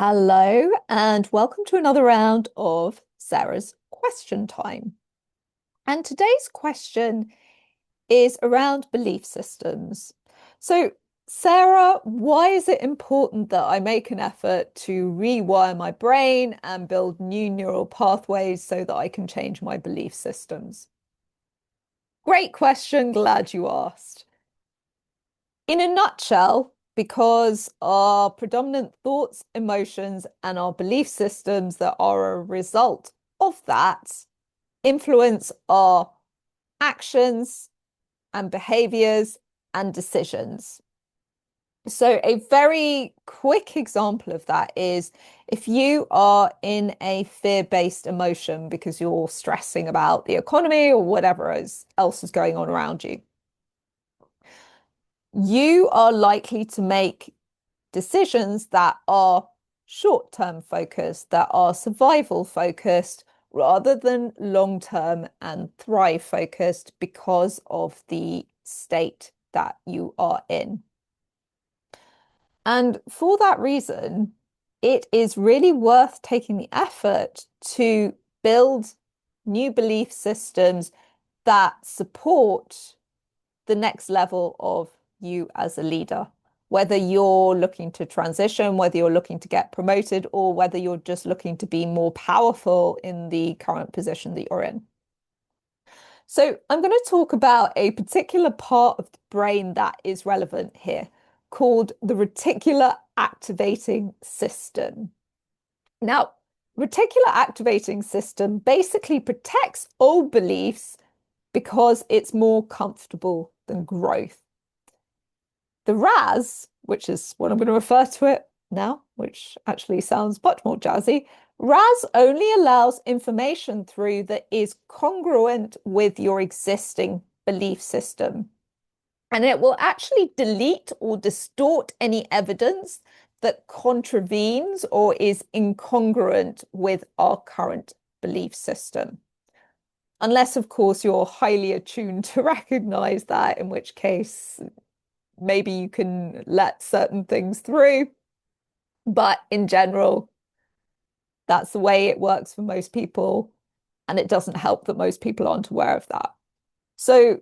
Hello, and welcome to another round of Sarah's question time. And today's question is around belief systems. So, Sarah, why is it important that I make an effort to rewire my brain and build new neural pathways so that I can change my belief systems? Great question, glad you asked. In a nutshell, because our predominant thoughts, emotions, and our belief systems that are a result of that influence our actions and behaviors and decisions. So, a very quick example of that is if you are in a fear-based emotion because you're stressing about the economy or whatever else is going on around you, you are likely to make decisions that are short-term focused, that are survival focused, rather than long-term and thrive focused because of the state that you are in. And for that reason, it is really worth taking the effort to build new belief systems that support the next level of you as a leader, whether you're looking to transition, whether you're looking to get promoted, or whether you're just looking to be more powerful in the current position that you're in. So I'm going to talk about a particular part of the brain that is relevant here, called the reticular activating system. Now, reticular activating system basically protects old beliefs because it's more comfortable than growth. The RAS, which is what I'm going to refer to it now, which actually sounds much more jazzy, RAS only allows information through that is congruent with your existing belief system. And it will actually delete or distort any evidence that contravenes or is incongruent with our current belief system. Unless, of course, you're highly attuned to recognize that, in which case maybe you can let certain things through. But in general, that's the way it works for most people. And it doesn't help that most people aren't aware of that. So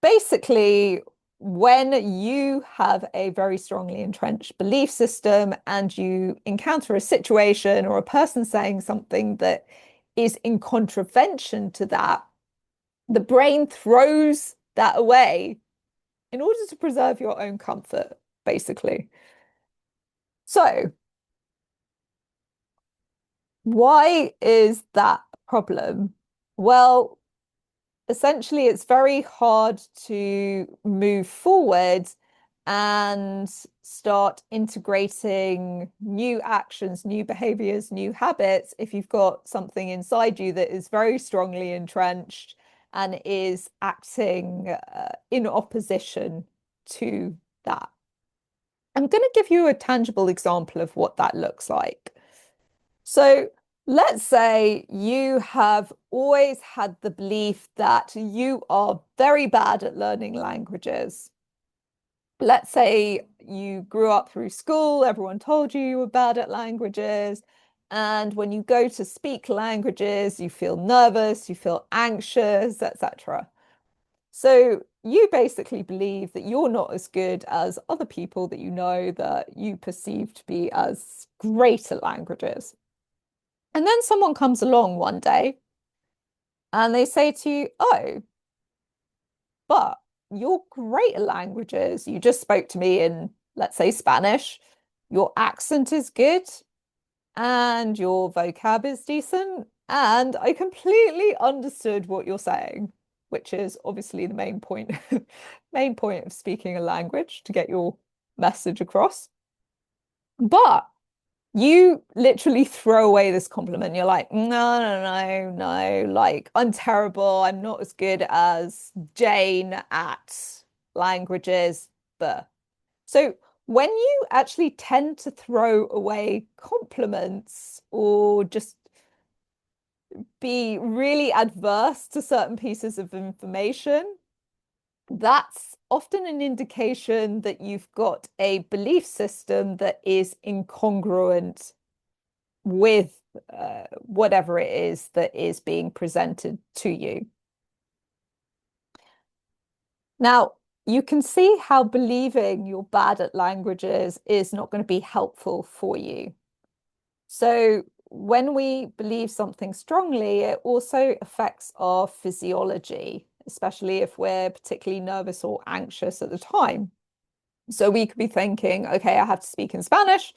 basically, when you have a very strongly entrenched belief system and you encounter a situation or a person saying something that is in contravention to that, the brain throws that away in order to preserve your own comfort, basically. So, why is that a problem? Well, essentially, it's very hard to move forward and start integrating new actions, new behaviors, new habits if you've got something inside you that is very strongly entrenched and is acting in opposition to that. I'm going to give you a tangible example of what that looks like. So let's say you have always had the belief that you are very bad at learning languages. Let's say you grew up through school, everyone told you you were bad at languages. And when you go to speak languages, you feel nervous, you feel anxious, etc. So you basically believe that you're not as good as other people that you know that you perceive to be as great at languages. And then someone comes along one day and they say to you, oh, but you're great at languages. You just spoke to me in, let's say, Spanish. Your accent is good and your vocab is decent. And I completely understood what you're saying, which is obviously the main point, main point of speaking a language to get your message across. But you literally throw away this compliment. You're like, no, no, no, no. Like, I'm terrible. I'm not as good as Jane at languages. But so when you actually tend to throw away compliments or just be really adverse to certain pieces of information, that's often an indication that you've got a belief system that is incongruent with whatever it is that is being presented to you. Now, you can see how believing you're bad at languages is not going to be helpful for you. So when we believe something strongly, it also affects our physiology, especially if we're particularly nervous or anxious at the time. So we could be thinking, okay, I have to speak in Spanish.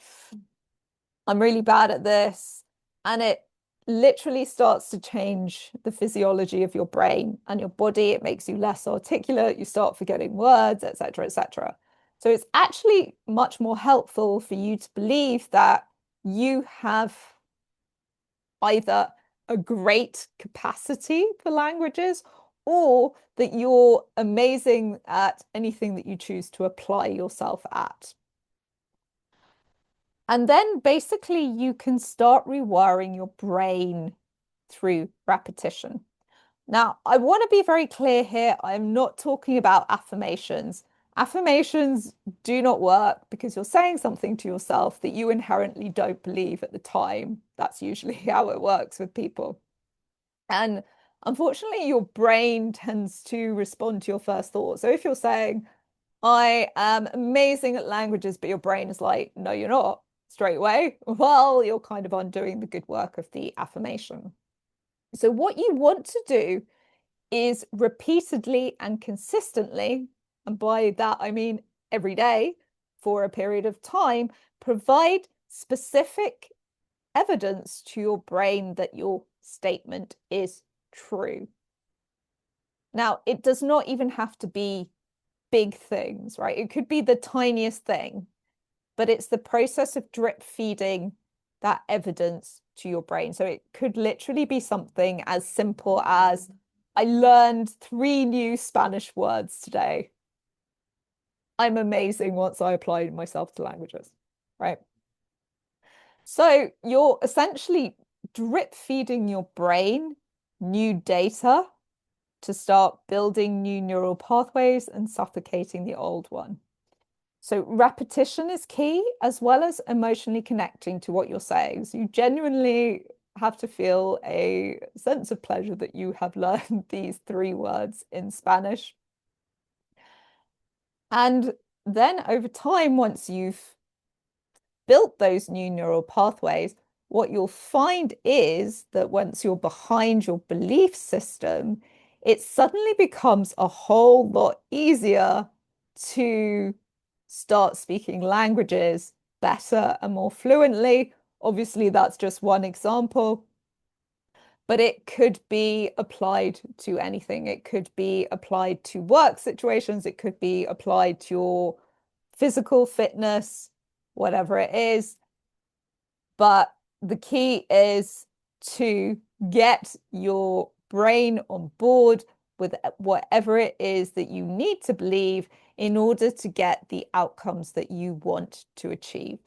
I'm really bad at this. And it literally starts to change the physiology of your brain and your body. It makes you less articulate. You start forgetting words, etc., etc. So it's actually much more helpful for you to believe that you have either a great capacity for languages or that you're amazing at anything that you choose to apply yourself at. And then basically you can start rewiring your brain through repetition. Now, I want to be very clear here. I'm not talking about affirmations. Affirmations do not work because you're saying something to yourself that you inherently don't believe at the time. That's usually how it works with people. And unfortunately, your brain tends to respond to your first thought. So if you're saying, I am amazing at languages, but your brain is like, no, you're not, straight away, well, you're kind of undoing the good work of the affirmation. So what you want to do is repeatedly and consistently, and by that I mean every day for a period of time, provide specific evidence to your brain that your statement is true. Now, it does not even have to be big things, right? It could be the tiniest thing, but it's the process of drip feeding that evidence to your brain. So it could literally be something as simple as, I learned 3 new Spanish words today. I'm amazing once I applied myself to languages, right? So you're essentially drip feeding your brain new data to start building new neural pathways and suffocating the old one. So repetition is key, as well as emotionally connecting to what you're saying. So you genuinely have to feel a sense of pleasure that you have learned these 3 words in Spanish. And then over time, once you've built those new neural pathways, what you'll find is that once you're behind your belief system, it suddenly becomes a whole lot easier to start speaking languages better and more fluently. Obviously, that's just one example, but it could be applied to anything. It could be applied to work situations. It could be applied to your physical fitness, whatever it is. But the key is to get your brain on board with whatever it is that you need to believe in order to get the outcomes that you want to achieve.